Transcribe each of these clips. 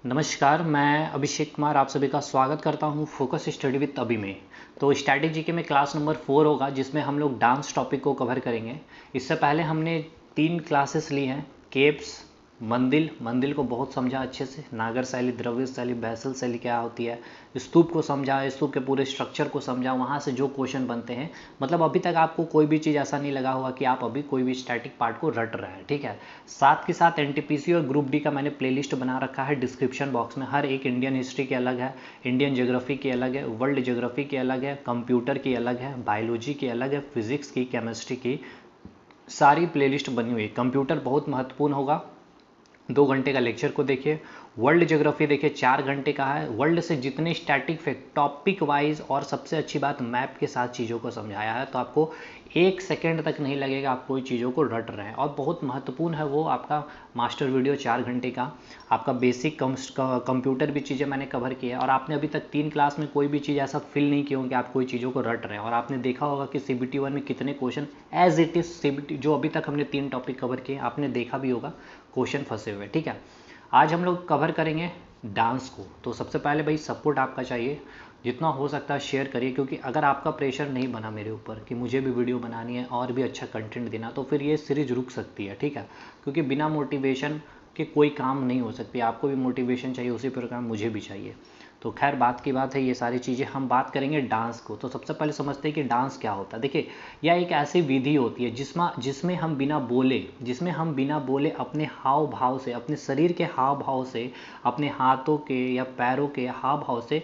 नमस्कार, मैं अभिषेक कुमार आप सभी का स्वागत करता हूं फोकस स्टडी विद अभी में। तो स्टैटिक जीके में क्लास नंबर 4 होगा जिसमें हम लोग डांस टॉपिक को कवर करेंगे। इससे पहले हमने 3 क्लासेस ली हैं, केप्स, मंदिल मंदिल को बहुत समझा अच्छे से, नागर शैली, द्रविड़ शैली, बैसल शैली क्या होती है, स्तूप को समझा, स्तूप के पूरे स्ट्रक्चर को समझा, वहाँ से जो क्वेश्चन बनते हैं। मतलब अभी तक आपको कोई भी चीज़ ऐसा नहीं लगा होगा कि आप अभी कोई भी स्टैटिक पार्ट को रट रहे हैं, ठीक है। साथ के साथ एनटीपीसी और ग्रुप डी का मैंने प्लेलिस्ट बना रखा है डिस्क्रिप्शन बॉक्स में। हर एक इंडियन हिस्ट्री की अलग है, इंडियन ज्योग्राफी की अलग है, वर्ल्ड ज्योग्राफी की अलग है, कंप्यूटर की अलग है, बायोलॉजी की अलग है, फिजिक्स की, केमिस्ट्री की, सारी प्लेलिस्ट बनी हुई है। कंप्यूटर बहुत महत्वपूर्ण होगा, 2 घंटे का लेक्चर को देखिए। वर्ल्ड ज्योग्राफी देखिए 4 घंटे का है। वर्ल्ड से जितने स्टैटिक फैक्ट टॉपिक वाइज और सबसे अच्छी बात मैप के साथ चीज़ों को समझाया है, तो आपको 1 सेकेंड तक नहीं लगेगा आप कोई चीज़ों को रट रहे हैं। और बहुत महत्वपूर्ण है वो आपका मास्टर वीडियो 4 घंटे का, आपका बेसिक कंप्यूटर भी चीज़ें मैंने कवर की है। और आपने अभी तक 3 क्लास में कोई भी चीज़ ऐसा फील नहीं किया कि आप कोई चीज़ों को रट रहे हैं। और आपने देखा होगा कि CBT 1 में कितने question as it is CBT जो अभी तक हमने 3 टॉपिक कवर किए आपने देखा भी होगा, क्वेश्चन फंसे हुए, ठीक है। आज हम लोग कवर करेंगे डांस को। तो सबसे पहले भाई सपोर्ट आपका चाहिए, जितना हो सकता है शेयर करिए, क्योंकि अगर आपका प्रेशर नहीं बना मेरे ऊपर कि मुझे भी वीडियो बनानी है और भी अच्छा कंटेंट देना, तो फिर ये सीरीज रुक सकती है, ठीक है। क्योंकि बिना मोटिवेशन के कोई काम नहीं हो सकती। आपको भी मोटिवेशन चाहिए, उसी प्रकार मुझे भी चाहिए। तो खैर बात की बात है, ये सारी चीज़ें हम बात करेंगे डांस को। तो सबसे पहले समझते हैं कि डांस क्या होता है। देखिए, यह एक ऐसी विधि होती है जिसमें हम बिना बोले अपने हाव भाव से, अपने शरीर के हाव भाव से, अपने हाथों के या पैरों के हाव भाव से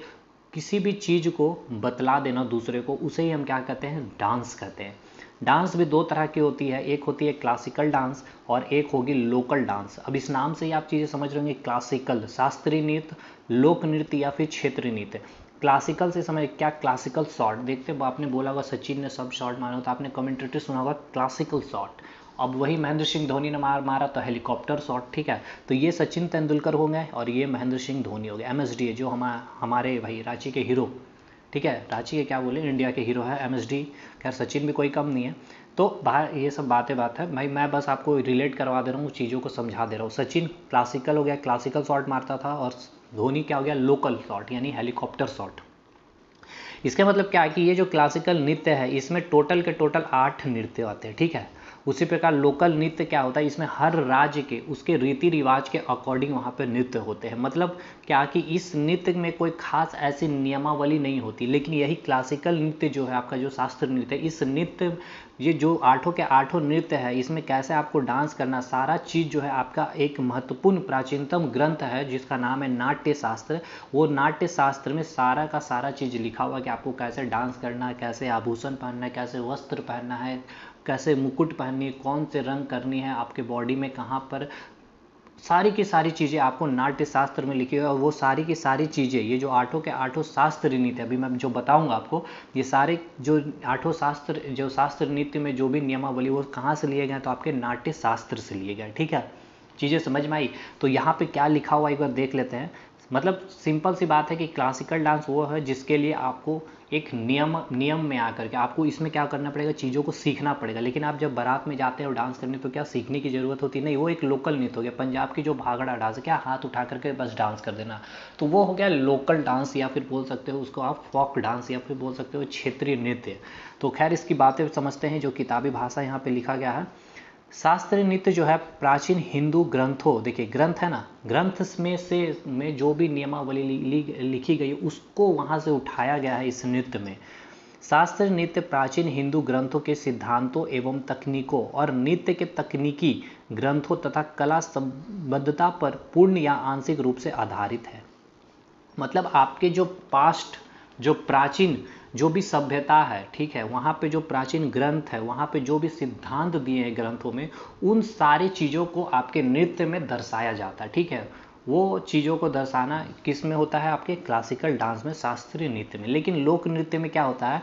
किसी भी चीज़ को बतला देना दूसरे को, उसे ही हम क्या कहते हैं, डांस कहते हैं। डांस भी 2 तरह की होती है, एक होती है क्लासिकल डांस और एक होगी लोकल डांस। अब इस नाम से ही आप चीज़ें समझ रहे होंगे, क्लासिकल शास्त्रीय नृत्य, लोक नृत्य या फिर क्षेत्रीय नृत्य। क्लासिकल से समझ क्या, क्लासिकल शॉट देखते हैं, आपने बोला होगा सचिन ने सब शॉट मारा, तो आपने कमेंटेटर सुना होगा क्लासिकल शॉट। अब वही महेंद्र सिंह धोनी ने मारा तो हेलीकॉप्टर शॉट, ठीक है। तो ये सचिन तेंदुलकर हो गए और ये महेंद्र सिंह धोनी हो गए। MSD जो हमारे भाई रांची के हीरो, ठीक है, रांची के क्या बोले, इंडिया के हीरो है MSD। खैर सचिन भी कोई कम नहीं है। तो बाहर ये सब बात है भाई, मैं बस आपको रिलेट करवा दे रहा हूँ, चीज़ों को समझा दे रहा हूँ। सचिन क्लासिकल हो गया, क्लासिकल शॉट मारता था, और धोनी क्या हो गया, लोकल शॉट यानी हेलीकॉप्टर शॉट। इसका मतलब क्या है कि ये जो क्लासिकल नृत्य है इसमें टोटल के टोटल 8 नृत्य आते हैं, ठीक है। उसी प्रकार लोकल नृत्य क्या होता है, इसमें हर राज्य के उसके रीति रिवाज के अकॉर्डिंग वहाँ पे नृत्य होते हैं। मतलब क्या कि इस नृत्य में कोई खास ऐसी नियमावली नहीं होती। लेकिन यही क्लासिकल नृत्य जो है आपका, जो शास्त्र नृत्य है, इस नृत्य ये जो 8 के 8 नृत्य है, इसमें कैसे आपको डांस करना, सारा चीज़ जो है आपका एक महत्वपूर्ण प्राचीनतम ग्रंथ है जिसका नाम है नाट्य शास्त्र। वो नाट्य शास्त्र में सारा का सारा चीज़ लिखा हुआ है कि आपको कैसे डांस करना है, कैसे आभूषण पहनना है, कैसे वस्त्र पहनना है, कैसे मुकुट पहननी है, कौन से रंग करनी है आपके बॉडी में, कहाँ पर, सारी की सारी चीज़ें आपको नाट्य शास्त्र में लिखी हुई है। और वो सारी की सारी चीज़ें, ये जो 8 के 8 शास्त्र नृत्य अभी मैं जो बताऊंगा आपको, ये सारे जो 8 शास्त्र, जो शास्त्र नृत्य में जो भी नियमावली, वो कहाँ से लिए गए, तो आपके नाट्य शास्त्र से लिए गए, ठीक है। चीज़ें समझ में आई। तो यहाँ पे क्या लिखा हुआ एक बार देख लेते हैं। मतलब सिंपल सी बात है कि क्लासिकल डांस वो है जिसके लिए आपको एक नियम में आकर के आपको इसमें क्या करना पड़ेगा, चीज़ों को सीखना पड़ेगा। लेकिन आप जब बारात में जाते हैं और डांस करने, तो क्या सीखने की ज़रूरत होती नहीं, वो एक लोकल नृत्य हो गया। पंजाब की जो भांगड़ा डांस है, क्या हाथ उठा करके बस डांस कर देना, तो वो हो गया लोकल डांस, या फिर बोल सकते हो उसको आप फोक डांस, या फिर बोल सकते हो क्षेत्रीय नृत्य। तो खैर इसकी बातें समझते हैं, जो किताबी भाषा यहाँ पर लिखा गया है। शास्त्रीय नृत्य जो है प्राचीन हिंदू ग्रंथों, देखिए ग्रंथ है ना, ग्रंथ में जो भी नियमावली लिखी गई उसको वहाँ से उठाया गया है इस नृत्य में। शास्त्रीय नृत्य प्राचीन हिंदू ग्रंथों के सिद्धांतों एवं तकनीकों और नृत्य के तकनीकी ग्रंथों तथा कला संबद्धता पर पूर्ण या आंशिक रूप से आधारित है। मतलब आपके जो पास्ट, जो प्राचीन जो भी सभ्यता है, ठीक है, वहाँ पे जो प्राचीन ग्रंथ है, वहाँ पे जो भी सिद्धांत दिए हैं ग्रंथों में, उन सारी चीज़ों को आपके नृत्य में दर्शाया जाता है, ठीक है। वो चीज़ों को दर्शाना किस में होता है, आपके क्लासिकल डांस में, शास्त्रीय नृत्य में। लेकिन लोक नृत्य में क्या होता है,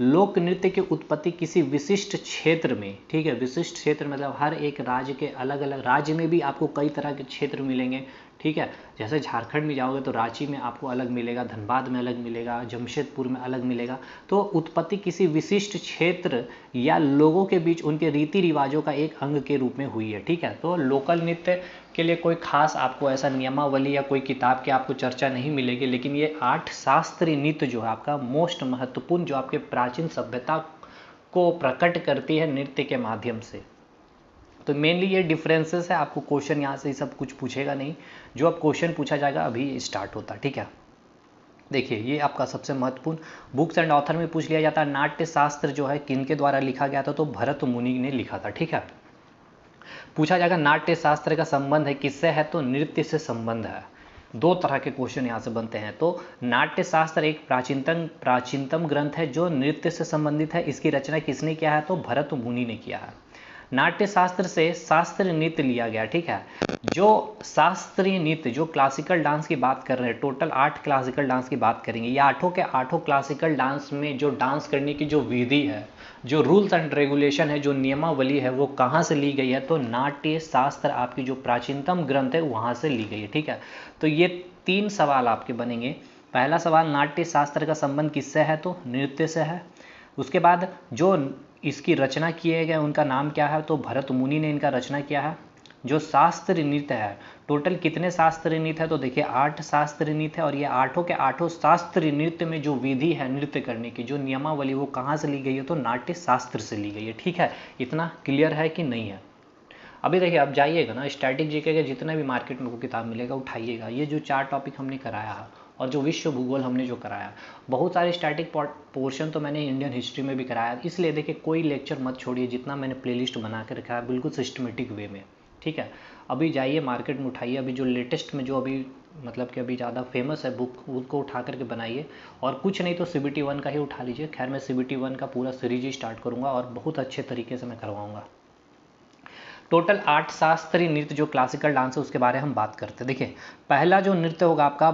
लोक नृत्य की उत्पत्ति किसी विशिष्ट क्षेत्र में, ठीक है, विशिष्ट क्षेत्र मतलब हर एक राज्य के अलग अलग राज्य में भी आपको कई तरह के क्षेत्र मिलेंगे, ठीक है। जैसे झारखंड में जाओगे तो रांची में आपको अलग मिलेगा, धनबाद में अलग मिलेगा, जमशेदपुर में अलग मिलेगा। तो उत्पत्ति किसी विशिष्ट क्षेत्र या लोगों के बीच उनके रीति रिवाजों का एक अंग के रूप में हुई है, ठीक है। तो लोकल नृत्य के लिए कोई खास आपको ऐसा नियमावली या कोई किताब की आपको चर्चा नहीं मिलेगी, लेकिन ये 8 शास्त्रीय नृत्य जो है आपका मोस्ट महत्वपूर्ण, जो आपके प्राचीन सभ्यता को प्रकट करती है नृत्य के माध्यम से। तो मेनली ये डिफरेंसेस है। आपको क्वेश्चन यहाँ से सब कुछ पूछेगा नहीं, जो अब क्वेश्चन पूछा जाएगा अभी स्टार्ट होता है, ठीक है। देखिए ये आपका सबसे महत्वपूर्ण बुक्स एंड ऑथर में पूछ लिया जाता है, नाट्य शास्त्र जो है किनके द्वारा लिखा गया था, तो भरत मुनि ने लिखा था, ठीक है। पूछा जाएगा नाट्य शास्त्र का संबंध है किससे है, तो नृत्य से संबंध है। 2 तरह के क्वेश्चन यहाँ से बनते हैं। तो नाट्य शास्त्र एक प्राचीनतम ग्रंथ है जो नृत्य से संबंधित है। इसकी रचना किसने किया है, तो भरत मुनि ने किया है। नाट्य शास्त्र से शास्त्रीय नृत्य लिया गया, ठीक है। जो शास्त्रीय नृत्य, जो क्लासिकल डांस की बात कर रहे हैं, टोटल 8 क्लासिकल डांस की बात करेंगे। ये 8 के 8 क्लासिकल डांस में जो डांस करने की जो विधि है, जो रूल्स एंड रेगुलेशन है, जो नियमावली है, वो कहाँ से ली गई है, तो नाट्य शास्त्र आपकी जो प्राचीनतम ग्रंथ है वहाँ से ली गई है, ठीक है। तो ये 3 सवाल आपके बनेंगे। पहला सवाल, नाट्य शास्त्र का संबंध किससे है, तो नृत्य से है। उसके बाद जो इसकी रचना किए गए उनका नाम क्या है, तो भरत मुनि ने इनका रचना किया है। जो शास्त्रीय नृत्य है, टोटल कितने शास्त्रीय नृत्य है, तो देखिए 8 शास्त्रीय नृत्य है। और ये 8 के 8 शास्त्रीय नृत्य में जो विधि है नृत्य करने की, जो नियमावली, वो कहाँ से ली गई है, तो नाट्य शास्त्र से ली गई है, ठीक है। इतना क्लियर है कि नहीं है। अभी देखिए अब जाइएगा ना स्टैटिक जीके के जितने भी मार्केट में को किताब मिलेगा उठाइएगा। ये जो 4 टॉपिक हमने कराया है और जो विश्व भूगोल हमने जो कराया, बहुत सारे स्टैटिक पोर्शन तो मैंने इंडियन हिस्ट्री में भी कराया। इसलिए देखिए कोई लेक्चर मत छोड़िए, जितना मैंने प्लेलिस्ट बना के रखा है बिल्कुल सिस्टमेटिक वे में, ठीक है। अभी जाइए मार्केट में उठाइए, अभी जो लेटेस्ट में जो अभी मतलब कि अभी ज़्यादा फेमस है बुक, उसको उठा करके बनाइए। और कुछ नहीं तो CBT 1 का ही उठा लीजिए। खैर मैं CBT 1 का पूरा सीरीज ही स्टार्ट करूँगा और बहुत अच्छे तरीके से मैं करवाऊँगा। टोटल 8 शास्त्रीय नृत्य जो क्लासिकल डांस है उसके बारे में हम बात करते हैं। देखिए पहला जो नृत्य होगा आपका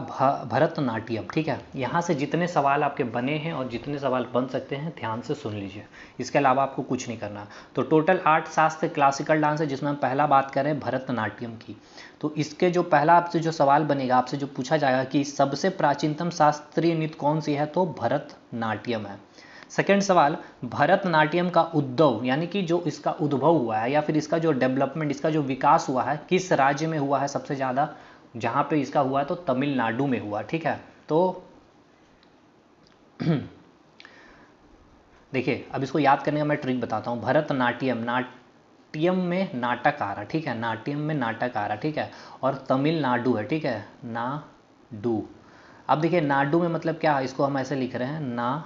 भरतनाट्यम, ठीक है। यहाँ से जितने सवाल आपके बने हैं और जितने सवाल बन सकते हैं ध्यान से सुन लीजिए, इसके अलावा आपको कुछ नहीं करना। तो टोटल 8 शास्त्रीय क्लासिकल डांस है, जिसमें हम पहला बात करें भरतनाट्यम की। तो इसके जो पहला आपसे जो सवाल बनेगा, आपसे जो पूछा जाएगा कि सबसे प्राचीनतम शास्त्रीय नृत्य कौन सी है, तो भरतनाट्यम है। सेकेंड सवाल, भरतनाट्यम का उद्भव यानी कि जो इसका उद्भव हुआ है या फिर इसका जो डेवलपमेंट, इसका जो विकास हुआ है, किस राज्य में हुआ है सबसे ज़्यादा, जहाँ पे इसका हुआ है तो तमिलनाडु में हुआ, ठीक है। तो देखिए अब इसको याद करने का मैं ट्रिक बताता हूँ। भरतनाट्यम, नाट्यम में नाटक आ रहा, ठीक है, नाट्यम में नाटक आ रहा, ठीक है। और तमिलनाडु है, ठीक है, नाडु। अब देखिए नाडु में मतलब क्या है, इसको हम ऐसे लिख रहे हैं ना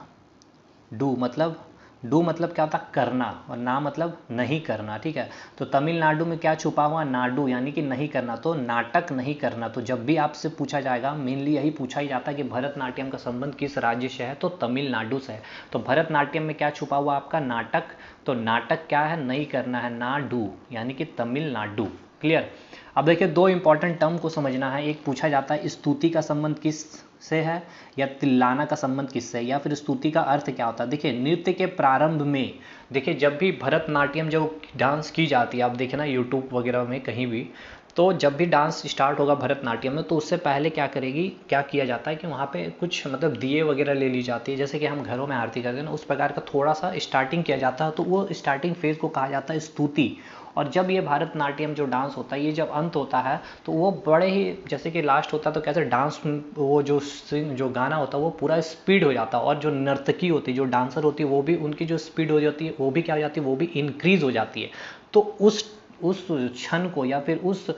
डू मतलब क्या होता है, करना, और ना मतलब नहीं करना, ठीक है। तो तमिलनाडु में क्या छुपा हुआ, नाडू यानी कि नहीं करना, तो नाटक नहीं करना। तो जब भी आपसे पूछा जाएगा मेनली यही पूछा ही जाता है कि भरतनाट्यम का संबंध किस राज्य से है, तो तमिलनाडु से है। तो भरतनाट्यम में क्या छुपा हुआ आपका, नाटक। तो नाटक क्या है, नहीं करना है, नाडू यानी कि तमिलनाडु। क्लियर। अब देखिए 2 इंपॉर्टेंट टर्म को समझना है। एक पूछा जाता है स्तुति का संबंध किस से है या तिल्लाना का संबंध किससे है, या फिर स्तुति का अर्थ क्या होता है। देखिए नृत्य के प्रारंभ में, देखिए जब भी भरतनाट्यम जब डांस की जाती है, आप देखें ना यूट्यूब वगैरह में कहीं भी, तो जब भी डांस स्टार्ट होगा भरतनाट्यम में, तो उससे पहले क्या किया जाता है कि वहाँ पे कुछ मतलब दिए वगैरह ले ली जाती है, जैसे कि हम घरों में आरती करते हैं ना, उस प्रकार का थोड़ा सा स्टार्टिंग किया जाता है। तो वो स्टार्टिंग फेज को कहा जाता है स्तुति। और जब ये भरतनाट्यम जो डांस होता है, ये जब अंत होता है तो वो बड़े ही, जैसे कि लास्ट होता है तो कैसे डांस, वो जो गाना होता है वो पूरा स्पीड हो जाता है। और जो नर्तकी होती है, जो डांसर होती है, वो भी उनकी जो स्पीड हो जाती है वो भी क्या हो जाती है, वो भी इंक्रीज हो जाती है। तो उस क्षण को या फिर उस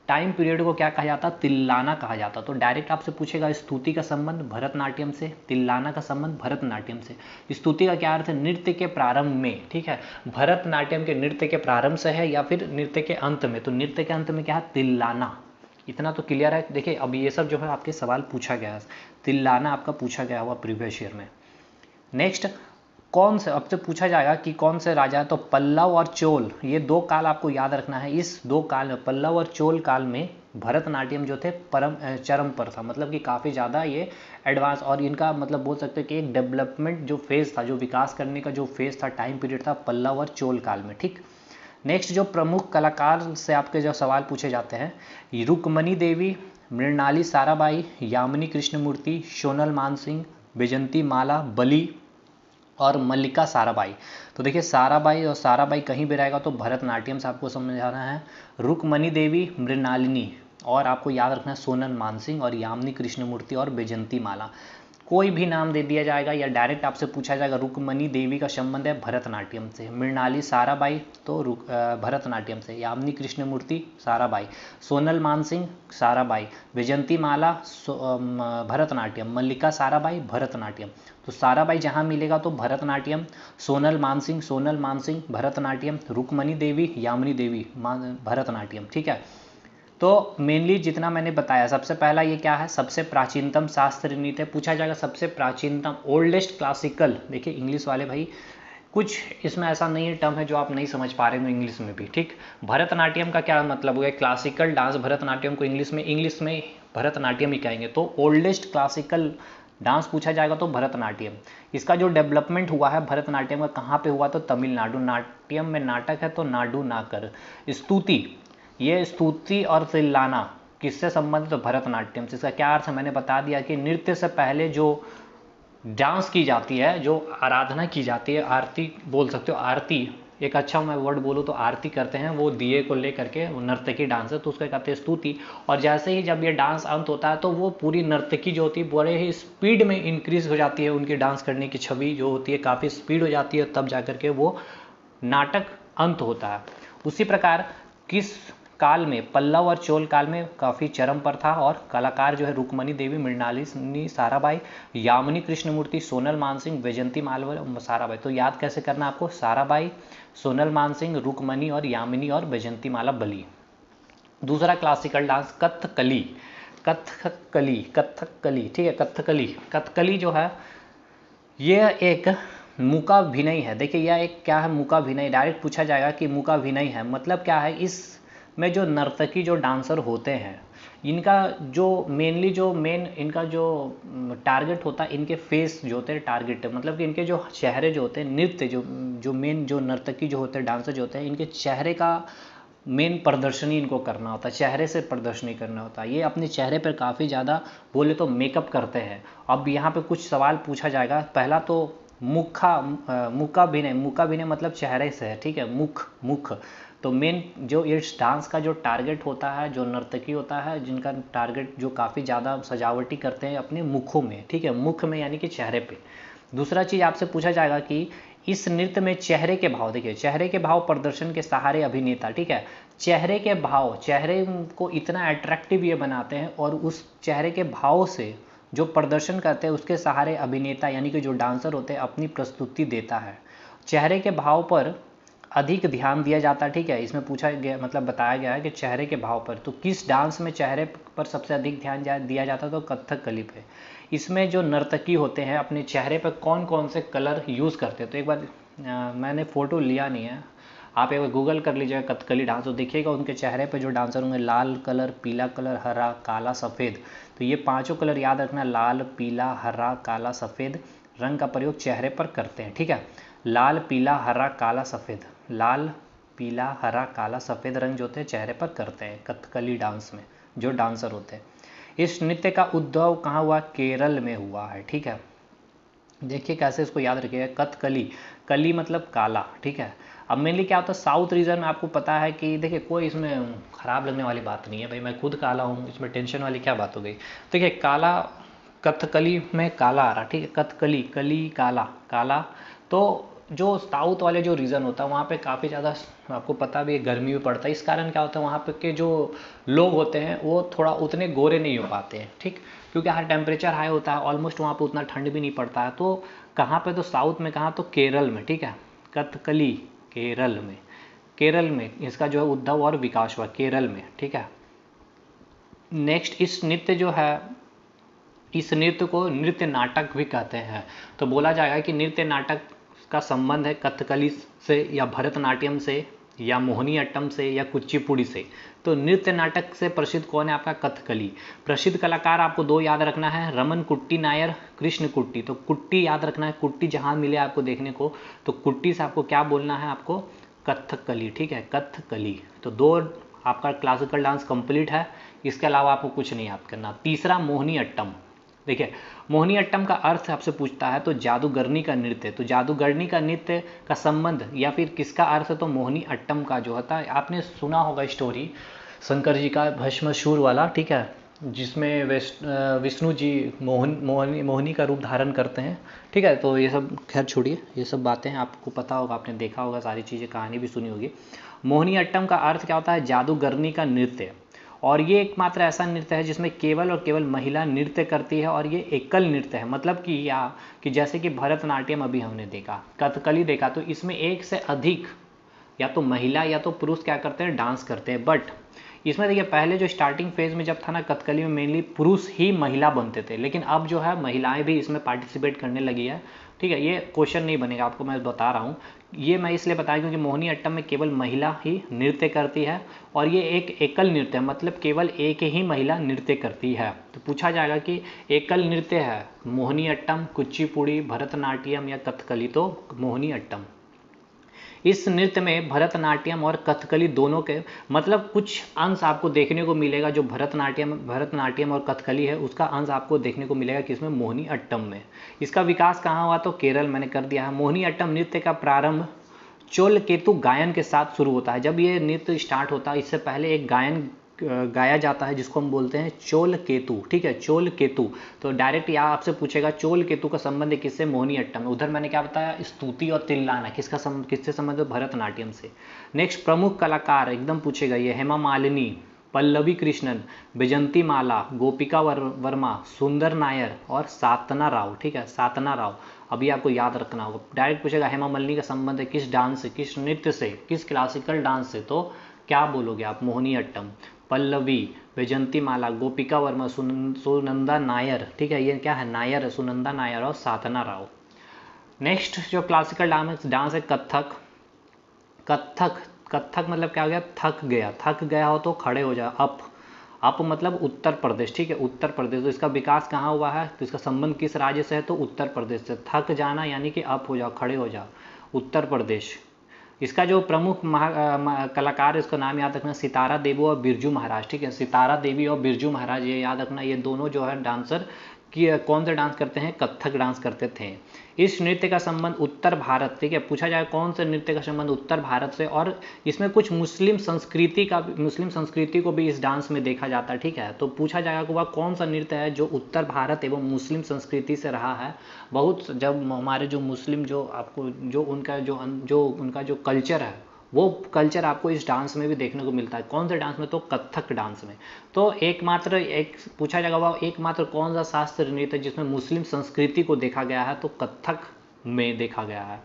टाइम पीरियड को क्या कहा जाता है, तिल्लाना कहा जाता। तो डायरेक्ट आपसे पूछेगा स्तुति का संबंध भरतनाट्यम से, तिल्लाना का संबंध भरतनाट्यम से। स्तुति का क्या अर्थ है, नृत्य के प्रारंभ में, ठीक है। भरतनाट्यम के नृत्य के प्रारंभ से है या फिर नृत्य के अंत में, तो नृत्य के अंत में क्या है, तिल्लाना। इतना तो क्लियर है। देखिए अब ये सब जो है आपके सवाल पूछा गया है, तिल्लाना आपका पूछा गया हुआ प्रीवियस ईयर में। नेक्स्ट, कौन से, अब से पूछा जाएगा कि कौन से राजा है, तो पल्लव और चोल, ये 2 काल आपको याद रखना है। इस 2 काल में, पल्लव और चोल काल में भरतनाट्यम जो थे चरम पर था, मतलब कि काफ़ी ज़्यादा ये एडवांस, और इनका मतलब बोल सकते हैं कि एक डेवलपमेंट जो फेज़ था, जो विकास करने का जो फेज़ था, टाइम पीरियड था, पल्लव और चोल काल में, ठीक। नेक्स्ट जो प्रमुख कलाकार से आपके जो सवाल पूछे जाते हैं, रुक्मणी देवी, मृणाली साराबाई, यामिनी कृष्णमूर्ति, सोनल मानसिंह, बैजंती माला, बली और मल्लिका साराबाई। तो देखिए साराबाई और साराबाई कहीं भी रहेगा तो भरतनाट्यम से आपको समझाना है। रुक्मणी देवी, मृणालिनी और आपको याद रखना है सोनल मानसिंह और यामिनी कृष्णमूर्ति और बैजंती माला। कोई भी नाम दे दिया जाएगा या डायरेक्ट आपसे पूछा जाएगा, रुक्मणी देवी का संबंध है भरतनाट्यम से, मृणाली साराबाई तो भरतनाट्यम से, यामिनी कृष्णमूर्ति साराबाई, सोनल मानसिंह साराबाई, बैजंती माला भरतनाट्यम, मल्लिका साराबाई भरतनाट्यम। तो साराबाई जहाँ मिलेगा तो भरतनाट्यम, सोनल मानसिंह भरतनाट्यम, रुक्मणी देवी यामिनी देवी भरतनाट्यम। ठीक है, तो मेनली जितना मैंने बताया, सबसे पहला ये क्या है, सबसे प्राचीनतम शास्त्रीय नृत्य पूछा जाएगा, सबसे प्राचीनतम ओल्डेस्ट क्लासिकल। देखिए इंग्लिश वाले भाई कुछ इसमें ऐसा नहीं है टर्म है जो आप नहीं समझ पा रहे हो इंग्लिश में भी। ठीक, भरतनाट्यम का क्या मतलब हो गया, क्लासिकल डांस भरतनाट्यम को इंग्लिश में भरतनाट्यम ही कहेंगे। तो ओल्डेस्ट क्लासिकल डांस पूछा जाएगा तो भरतनाट्यम। इसका जो डेवलपमेंट हुआ है भरतनाट्यम का कहाँ पे हुआ, तो तमिलनाडु। नाट्यम में नाटक है तो नाडू नाकर। स्तुति, ये स्तुति और तिल्लाना किससे संबंधित, तो भरतनाट्यम से। इसका क्या अर्थ है, मैंने बता दिया कि नृत्य से पहले जो डांस की जाती है, जो आराधना की जाती है, आरती बोल सकते हो, आरती एक अच्छा मैं वर्ड बोलूँ तो आरती करते हैं, वो दिए को लेकर के, वो नर्तकी डांस है तो उसको कहते हैं स्तुति। और जैसे ही जब ये डांस अंत होता है तो वो पूरी नर्तकी जो होती है बड़े ही स्पीड में इंक्रीज हो जाती है, उनकी डांस करने की छवि जो होती है काफ़ी स्पीड हो जाती है, तब जाकर के वो नाटक अंत होता है। उसी प्रकार किस काल में, पल्लव और चोल काल में काफ़ी चरम पर था, और कलाकार जो है रुक्मणी देवी, मृणालिनी साराबाई, यामिनी कृष्णमूर्ति, सोनल मानसिंह, बैजंती माला, साराबाई। तो याद कैसे करना आपको, साराबाई, सोनल मानसिंह, रुक्मणी और यामिनी और बैजंती माला बली। दूसरा क्लासिकल डांस कथकली। ठीक है, कथकली जो है ये एक मूकाभिनय है। देखिए यह एक क्या है, मूकाभिनय। डायरेक्ट पूछा जाएगा कि मूकाभिनय है मतलब क्या है। इस में जो नर्तकी जो डांसर होते हैं, इनका जो मेन इनका जो टारगेट होता है, इनके फेस जो होते हैं टारगेट, मतलब कि इनके जो चेहरे जो होते हैं, नृत्य जो मेन जो नर्तकी जो होते हैं, डांसर जो होते हैं, इनके चेहरे का मेन प्रदर्शनी इनको करना होता है, चेहरे से प्रदर्शनी करना होता है। ये अपने चेहरे पर काफ़ी ज़्यादा बोले तो मेकअप करते हैं। अब यहाँ पे कुछ सवाल पूछा जाएगा। पहला तो मूकाभिनय मतलब चेहरे से है। ठीक है, मुख तो मेन जो इस डांस का जो टारगेट होता है, जो नर्तकी होता है, जिनका टारगेट जो काफ़ी ज़्यादा सजावटी करते हैं अपने मुखों में। ठीक है, मुख में यानी कि चेहरे पे। दूसरा चीज़ आपसे पूछा जाएगा कि इस नृत्य में चेहरे के भाव, देखिए चेहरे के भाव प्रदर्शन के सहारे अभिनेता। ठीक है, चेहरे के भाव, चेहरे को इतना अट्रैक्टिव ये बनाते हैं और उस चेहरे के भाव से जो प्रदर्शन करते हैं उसके सहारे अभिनेता यानी कि जो डांसर होते हैं अपनी प्रस्तुति देता है। चेहरे के भाव पर अधिक ध्यान दिया जाता है। ठीक है, इसमें पूछा गया मतलब बताया गया है कि चेहरे के भाव पर, तो किस डांस में चेहरे पर सबसे अधिक ध्यान दिया जाता है, तो कथकली पे। इसमें जो नर्तकी होते हैं अपने चेहरे पर कौन कौन से कलर यूज़ करते हैं, तो एक बार मैंने फ़ोटो लिया नहीं है, आप एक बार गूगल कर लीजिएगा कथकली डांस, तो देखिएगा उनके चेहरे पे जो डांसर होंगे, लाल कलर, पीला कलर, हरा, काला, सफ़ेद। तो ये पांचों कलर याद रखना, लाल, पीला, हरा, काला, सफ़ेद रंग का प्रयोग चेहरे पर करते हैं। ठीक है, लाल, पीला, हरा, काला, सफ़ेद, लाल, पीला, हरा, काला, सफ़ेद रंग जो होते हैं चेहरे पर करते हैं कथकली डांस में जो डांसर होते हैं। इस नृत्य का उद्भव कहाँ हुआ, केरल में हुआ है। ठीक है, देखिए कैसे इसको याद रखिएगा, कथकली, कली मतलब काला। ठीक है, अब मेनली क्या होता है साउथ रीजन में, आपको पता है कि देखिए कोई इसमें ख़राब लगने वाली बात नहीं है भाई, मैं खुद काला हूँ, इसमें टेंशन वाली क्या बात हो गई। देखिए काला, कथकली में काला आ रहा। ठीक है, कथकली, कली, काला, काला। तो जो साउथ वाले जो रीजन होता है वहाँ पे काफ़ी ज़्यादा आपको पता भी है गर्मी भी पड़ता है। इस कारण क्या होता है वहाँ पे के जो लोग होते हैं वो थोड़ा उतने गोरे नहीं हो पाते हैं। ठीक, क्योंकि यहाँ टेम्परेचर हाई होता है, ऑलमोस्ट वहाँ पे उतना ठंड भी नहीं पड़ता है। तो कहाँ पे, तो साउथ में, कहाँ तो केरल में। ठीक है, कथकली केरल में इसका जो है उद्भव और विकास हुआ केरल में। ठीक है, नेक्स्ट इस नृत्य जो है, इस नृत्य को नृत्य नाटक भी कहते हैं। तो बोला जाएगा कि नृत्य नाटक का संबंध है कथकली से या भरतनाट्यम से या मोहिनीअट्टम से या कुचिपुड़ी से। तो नृत्य नाटक से प्रसिद्ध कौन है आपका, कथकली। प्रसिद्ध कलाकार आपको दो याद रखना है, रमन कुट्टी नायर, कृष्ण कुट्टी। तो कुट्टी याद रखना है, कुट्टी जहाँ मिले आपको देखने को, तो कुट्टी से आपको क्या बोलना है, आपको कथकली, ठीक है, कथकली। तो 2 आपका क्लासिकल डांस कंप्लीट है, इसके अलावा आपको कुछ नहीं याद करना। तीसरा मोहिनी अट्टम। देखिए मोहिनी अट्टम का अर्थ आपसे पूछता है तो जादूगरनी का नृत्य, तो जादूगरनी का नृत्य का संबंध या फिर किसका अर्थ है, तो मोहिनी अट्टम का जो होता है, आपने सुना होगा स्टोरी शंकर जी का भस्मासुर वाला, ठीक है, जिसमें विष्णु जी मोहिनी का रूप धारण करते हैं, ठीक है। तो ये सब खैर छोड़िए, ये सब बातें हैं, आपको पता होगा, आपने देखा होगा सारी चीज़ें, कहानी भी सुनी होगी। मोहिनी अट्टम का अर्थ क्या होता है, जादूगरनी का नृत्य, और ये एकमात्र ऐसा नृत्य है जिसमें केवल और केवल महिला नृत्य करती है, और ये एकल नृत्य है। मतलब कि जैसे कि भरतनाट्यम अभी हमने देखा, कथकली देखा, तो इसमें एक से अधिक या तो महिला या तो पुरुष क्या करते हैं, डांस करते हैं। बट इसमें देखिए पहले जो स्टार्टिंग फेज में जब था ना, कथकली में मेनली पुरुष ही महिला बनते थे, लेकिन अब जो है महिलाएं भी इसमें पार्टिसिपेट करने लगी है, ठीक है। ये क्वेश्चन नहीं बनेगा, आपको मैं बता रहा हूँ, ये मैं इसलिए बताया क्योंकि मोहिनी अट्टम में केवल महिला ही नृत्य करती है, और ये एक एकल नृत्य है, मतलब केवल एक ही महिला नृत्य करती है। तो पूछा जाएगा कि एकल नृत्य है मोहिनी अट्टम, कुचिपुड़ी, भरतनाट्यम या कथकली, तो मोहिनी अट्टम। इस नृत्य में भरतनाट्यम और कथकली दोनों के मतलब कुछ अंश आपको देखने को मिलेगा, जो भरतनाट्यम और कथकली है उसका अंश आपको देखने को मिलेगा किसमें, मोहिनी अट्टम में। इसका विकास कहाँ हुआ, तो केरल, मैंने कर दिया है। मोहिनी अट्टम नृत्य का प्रारंभ चोल केतु गायन के साथ शुरू होता है। जब ये नृत्य स्टार्ट होता है, इससे पहले एक गायन गाया जाता है जिसको हम बोलते हैं चोल केतु, ठीक है, चोल केतु। तो डायरेक्ट यहाँ आपसे पूछेगा चोल केतु का संबंध किससे, मोहिनी अट्टम में। उधर मैंने क्या बताया, स्तुति और तिल्लाना, किससे संबंध है, भरतनाट्यम से। नेक्स्ट प्रमुख कलाकार एकदम पूछेगा ये, हेमा मालिनी, पल्लवी कृष्णन, बैजंती माला, गोपिका वर्मा, सुंदर नायर और सातना राव, ठीक है, सातना राव। अभी आपको याद रखना होगा, डायरेक्ट पूछेगा हेमा मालिनी का संबंध है किस डांस से, किस नृत्य से, किस क्लासिकल डांस से, तो क्या बोलोगे आप, मोहिनी अट्टम। पल्लवी, बैजंती माला, गोपिका वर्मा, सुनंदा नायर, ठीक है, ये क्या है, नायर है, सुनंदा नायर और सातना राव। नेक्स्ट जो क्लासिकल डांस है कथक। कथक मतलब क्या हो गया, थक गया हो तो खड़े हो जाओ, अप मतलब उत्तर प्रदेश, ठीक है, उत्तर प्रदेश। तो इसका विकास कहाँ हुआ है, तो इसका संबंध किस राज्य से है, तो उत्तर प्रदेश से। थक जाना यानी कि अप हो जाओ, खड़े हो जाओ, उत्तर प्रदेश। इसका जो प्रमुख कलाकार, इसका नाम याद रखना, सितारा देवी और बिरजू महाराज, ठीक है, सितारा देवी और बिरजू महाराज, ये याद रखना, ये दोनों जो है डांसर कि कौन सा डांस करते हैं, कथक डांस करते थे। इस नृत्य का संबंध उत्तर भारत, ठीक है, पूछा जाए कौन से नृत्य का संबंध उत्तर भारत से, और इसमें कुछ मुस्लिम संस्कृति को भी इस डांस में देखा जाता है, ठीक है। तो पूछा जाएगा कि वह कौन सा नृत्य है जो उत्तर भारत एवं मुस्लिम संस्कृति से रहा है। बहुत जब हमारे जो मुस्लिम जो आपको जो उनका जो कल्चर है, वो कल्चर आपको इस डांस में भी देखने को मिलता है। कौन से डांस में, तो कथक डांस में। तो पूछा जाएगा वह एकमात्र कौन सा शास्त्रीय नृत्य जिसमें मुस्लिम संस्कृति को देखा गया है, तो कथक में देखा गया है।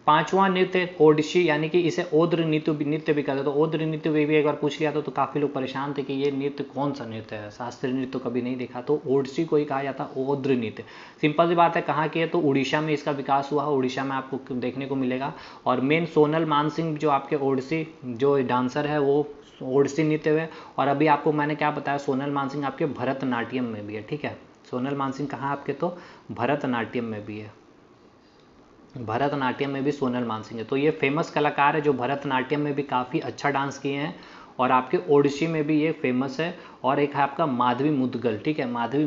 5वां नृत्य ओडिसी, यानी कि इसे ओद्र नृत्य भी कहते हैं। तो ओद्र नृत्य भी एक बार पूछ लिया तो काफ़ी लोग परेशान थे कि ये नृत्य कौन सा नृत्य है, शास्त्रीय नृत्य तो कभी नहीं देखा, तो ओडिसी को ही कहा जाता है ओद्र नृत्य। सिंपल सी बात है, कहाँ की है, तो उड़ीसा में इसका विकास हुआ है, उड़ीसा में आपको देखने को मिलेगा। और मेन सोनल मानसिंह जो आपके ओडिसी जो डांसर है वो ओडिसी नृत्य है। और अभी आपको मैंने क्या बताया, सोनल मानसिंह आपके भरतनाट्यम में भी है, ठीक है, सोनल मानसिंह कहाँ आपके, तो भरतनाट्यम में भी है, भरतनाट्यम में भी सोनल मानसिंह है। तो ये फेमस कलाकार है जो भरतनाट्यम में भी काफ़ी अच्छा डांस किए हैं, और आपके ओडिसी में भी ये फेमस है। और एक है आपका माधवी मुदगल, ठीक है, माधवी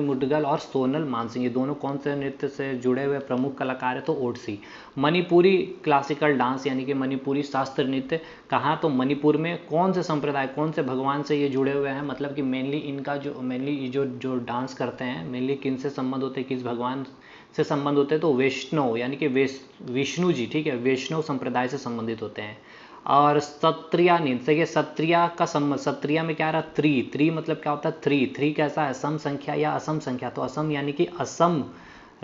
मुदगल और सोनल मानसिंह, ये दोनों कौन से नृत्य से जुड़े हुए प्रमुख कलाकार है, तो ओडिसी। मणिपुरी क्लासिकल डांस यानी कि मणिपुरी शास्त्रीय नृत्य कहाँ, तो मणिपुर में। कौन से संप्रदाय, कौन से भगवान से ये जुड़े हुए हैं, मतलब कि मेनली जो डांस करते हैं मेनली किन से संबंध होते हैं, किस भगवान से संबंध होते हैं, तो वैष्णव यानी कि विष्णु जी, ठीक है, वैष्णव संप्रदाय से संबंधित होते हैं। और सत्रिया नृत्य, ये सत्रिया का संबंध, सत्रिया में क्या रहा, त्रि मतलब क्या होता है, थ्री कैसा है, सम संख्या या असम संख्या, तो असम यानी कि असम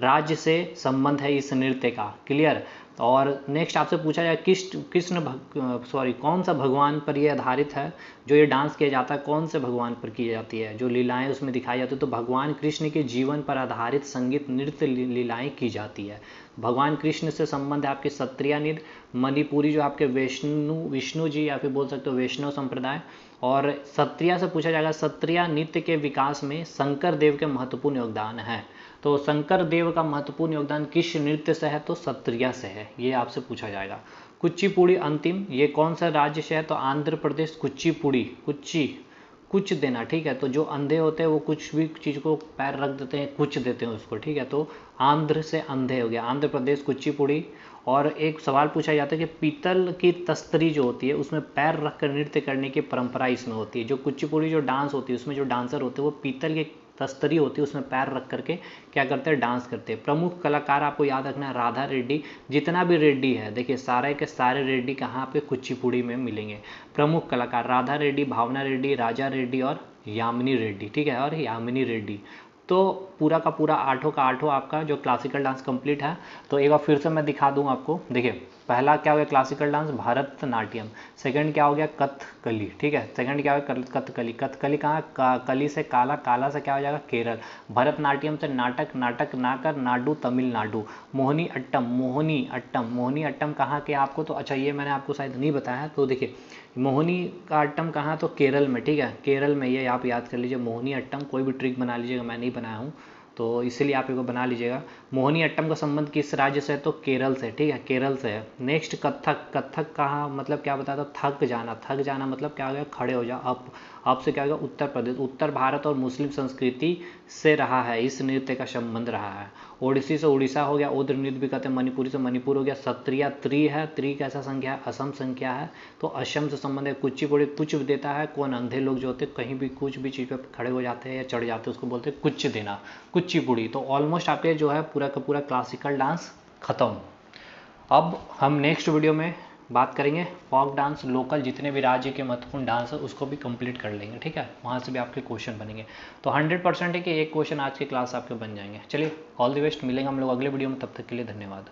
राज्य से संबंध है इस नृत्य का, क्लियर। और नेक्स्ट आपसे पूछा जाए कौन सा भगवान पर ये आधारित है जो ये डांस किया जाता है, कौन से भगवान पर की जाती है, जो लीलाएं उसमें दिखाई जाती है, तो भगवान कृष्ण के जीवन पर आधारित संगीत नृत्य लीलाएं की जाती है। भगवान कृष्ण से संबंध है आपके सत्रिया नृत्य। मणिपुरी जो आपके विष्णु जी या फिर बोल सकते हो वैष्णव संप्रदाय। और सत्रिया से पूछा जाएगा, सत्रिया नृत्य के विकास में शंकर देव के महत्वपूर्ण योगदान है। तो शंकर देव का महत्वपूर्ण योगदान किस नृत्य से है, तो सत्रिया से है, ये आपसे पूछा जाएगा। कुचिपुड़ी अंतिम, ये कौन सा राज्य से है? तो आंध्र प्रदेश। कुचिपुड़ी, कुछ देना, ठीक है। तो जो अंधे होते हैं वो कुछ भी चीज़ को पैर रख देते हैं, कुछ देते हैं उसको, ठीक है। तो आंध्र से अंधे हो गया, आंध्र प्रदेश कुचिपुड़ी। और एक सवाल पूछा जाता है कि पीतल की तस्तरी जो होती है उसमें पैर रख कर नृत्य करने की परंपरा इसमें होती है। जो कुचिपुड़ी जो डांस होती है उसमें जो डांसर होते हैं वो पीतल की तस्तरी होती है उसमें पैर रख करके क्या करते हैं? डांस करते हैं। प्रमुख कलाकार आपको याद रखना है राधा रेड्डी। जितना भी रेड्डी है देखिए, सारे के सारे रेड्डी कहाँ पे? कुचिपुड़ी में मिलेंगे। प्रमुख कलाकार राधा रेड्डी, भावना रेड्डी, राजा रेड्डी और यामिनी रेड्डी, ठीक है, और यामिनी रेड्डी। तो पूरा का पूरा आठों का आठों आपका जो क्लासिकल डांस कंप्लीट है। तो एक बार फिर से मैं दिखा दूं आपको। देखिए, पहला क्या हो गया? Classical dance Bharatanatyam. सेकंड क्या हो गया? कथकली, ठीक है। सेकंड क्या हो गया? कथकली। कथकली कहाँ? कली से काला, काला से क्या हो जाएगा? केरल। भरतनाट्यम से नाटक, नाटक नाकर नाडु तमिलनाडु। मोहिनी अट्टम, मोहिनी अट्टम, मोहिनी अट्टम कहाँ के आपको? तो अच्छा ये मैंने आपको शायद नहीं बताया। तो देखिए, मोहिनी का अट्टम कहाँ? तो केरल में, ठीक है, केरल में। ये आप याद कर लीजिए, मोहिनी अट्टम। कोई भी ट्रिक बना लीजिएगा, मैं नहीं बनाया हूँ तो इसलिए आप इसको बना लीजिएगा। मोहिनी अट्टम का संबंध किस राज्य से है? तो केरल से, ठीक है, केरल से है। नेक्स्ट कथक। कथक कहाँ मतलब क्या बताया था? थक जाना। थक जाना मतलब क्या हो गया? खड़े हो जाओ। अब से क्या हो गया? उत्तर प्रदेश। उत्तर भारत और मुस्लिम संस्कृति से रहा है, इस नृत्य का संबंध रहा है। ओडिसी से उड़ीसा हो गया, ओद्र नृत्य भी कहते हैं। मणिपुरी से मणिपुर हो गया। सत्रिया त्रि है, त्रि कैसा संख्या है? असम संख्या है, तो असम से संबंध है। कुचिपुड़ी कुछ देता है, कौन? अंधे लोग जो होते हैं कहीं भी कुछ भी चीज़ पे खड़े हो जाते हैं या चढ़ जाते हैं उसको बोलते हैं कुछ देना, कुचिपुड़ी। तो ऑलमोस्ट आपके जो है पूरा का पूरा क्लासिकल डांस खत्म। अब हम नेक्स्ट वीडियो में बात करेंगे फोक डांस, लोकल जितने भी राज्य के महत्वपूर्ण डांस है उसको भी कंप्लीट कर लेंगे, ठीक है। वहाँ से भी आपके क्वेश्चन बनेंगे। तो 100% है कि एक क्वेश्चन आज की क्लास आपके बन जाएंगे। चलिए, ऑल द बेस्ट। मिलेंगे हम लोग अगले वीडियो में, तब तक के लिए धन्यवाद।